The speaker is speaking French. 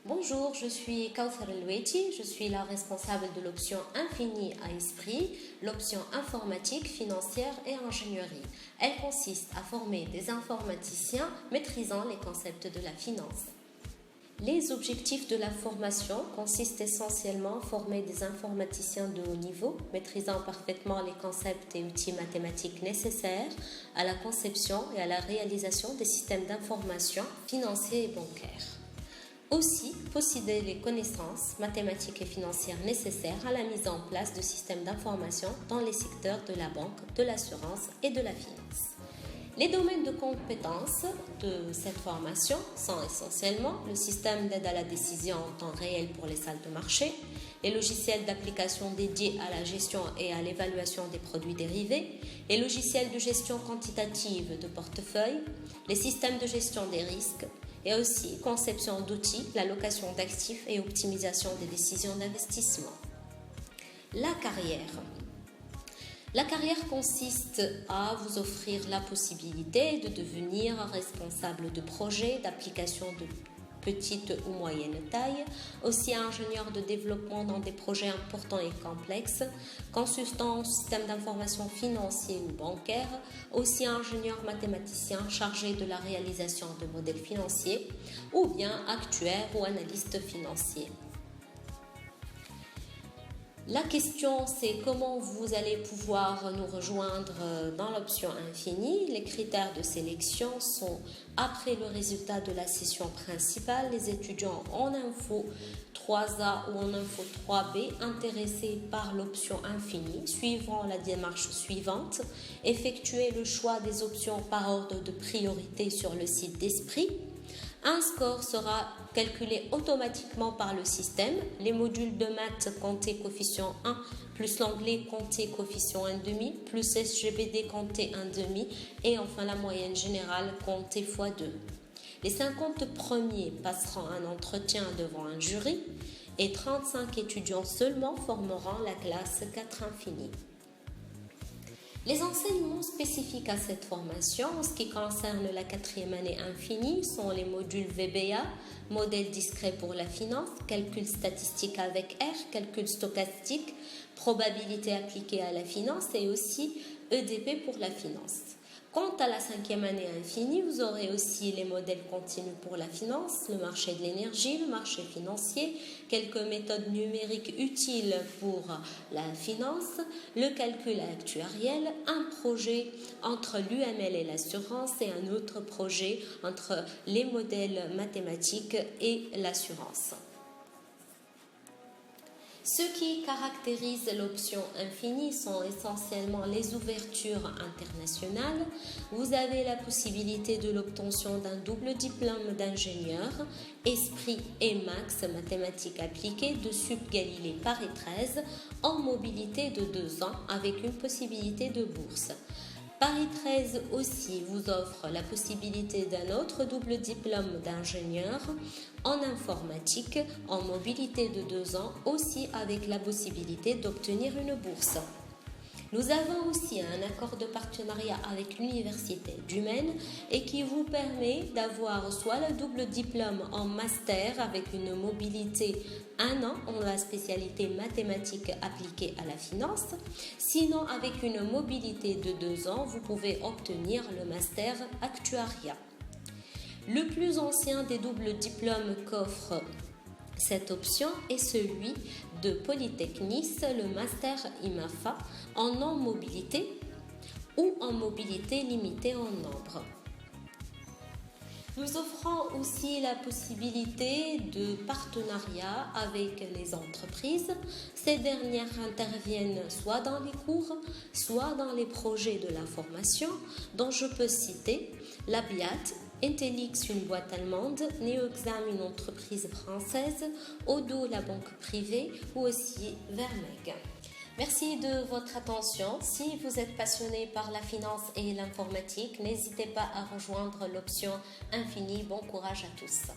Bonjour, je suis Kauthar El-Weiti, je suis la responsable de l'option Infini à Esprit, l'option informatique, financière et ingénierie. Elle consiste à former des informaticiens maîtrisant les concepts de la finance. Les objectifs de la formation consistent essentiellement à former des informaticiens de haut niveau, maîtrisant parfaitement les concepts et outils mathématiques nécessaires à la conception et à la réalisation des systèmes d'information financiers et bancaires. Aussi, posséder les connaissances mathématiques et financières nécessaires à la mise en place de systèmes d'information dans les secteurs de la banque, de l'assurance et de la finance. Les domaines de compétences de cette formation sont essentiellement le système d'aide à la décision en temps réel pour les salles de marché, les logiciels d'application dédiés à la gestion et à l'évaluation des produits dérivés, les logiciels de gestion quantitative de portefeuille, les systèmes de gestion des risques, et aussi conception d'outils, l'allocation d'actifs et optimisation des décisions d'investissement. La carrière. La carrière consiste à vous offrir la possibilité de devenir responsable de projets d'application de petite ou moyenne taille, aussi ingénieur de développement dans des projets importants et complexes, consultant en système d'information financier ou bancaire, aussi ingénieur mathématicien chargé de la réalisation de modèles financiers, ou bien actuaire ou analyste financier. La question, c'est comment vous allez pouvoir nous rejoindre dans l'option Infini. Les critères de sélection sont après le résultat de la session principale, les étudiants en info 3A ou en info 3B intéressés par l'option Infini suivront la démarche suivante. Effectuer le choix des options par ordre de priorité sur le site d'Esprit. Un score sera calculé automatiquement par le système. Les modules de maths comptés coefficient 1 plus l'anglais compté coefficient 1,5 plus SGBD compté 1,5 et enfin la moyenne générale comptée x2. Les 50 premiers passeront un entretien devant un jury et 35 étudiants seulement formeront la classe 4 Infini. Les enseignements spécifiques à cette formation en ce qui concerne la 4e année Infini sont les modules VBA, modèle discret pour la finance, calcul statistique avec R, calcul stochastique, probabilité appliquée à la finance et aussi EDP pour la finance. Quant à la 5e année Infini, vous aurez aussi les modèles continus pour la finance, le marché de l'énergie, le marché financier, quelques méthodes numériques utiles pour la finance, le calcul actuariel, un projet entre l'UML et l'assurance et un autre projet entre les modèles mathématiques et l'assurance. Ce qui caractérise l'option Infini sont essentiellement les ouvertures internationales. Vous avez la possibilité de l'obtention d'un double diplôme d'ingénieur, Esprit et Max mathématiques appliquées de Sup Galilée Paris 13 en mobilité de 2 ans avec une possibilité de bourse. Paris 13 aussi vous offre la possibilité d'un autre double diplôme d'ingénieur en informatique en mobilité de 2 ans, aussi avec la possibilité d'obtenir une bourse. Nous avons aussi un accord de partenariat avec l'Université du Maine et qui vous permet d'avoir soit le double diplôme en master avec une mobilité 1 an en la spécialité mathématiques appliquée à la finance. Sinon, avec une mobilité de 2 ans, vous pouvez obtenir le master actuariat. Le plus ancien des doubles diplômes qu'offre cette option est celui de Polytechnis, le Master IMAFA, en non-mobilité ou en mobilité limitée en nombre. Nous offrons aussi la possibilité de partenariat avec les entreprises. Ces dernières interviennent soit dans les cours, soit dans les projets de la formation, dont je peux citer la BIAT, Intellix, une boîte allemande, NeoExam, une entreprise française, Odo, la banque privée, ou aussi Vermeg. Merci de votre attention. Si vous êtes passionné par la finance et l'informatique, n'hésitez pas à rejoindre l'option Infini. Bon courage à tous.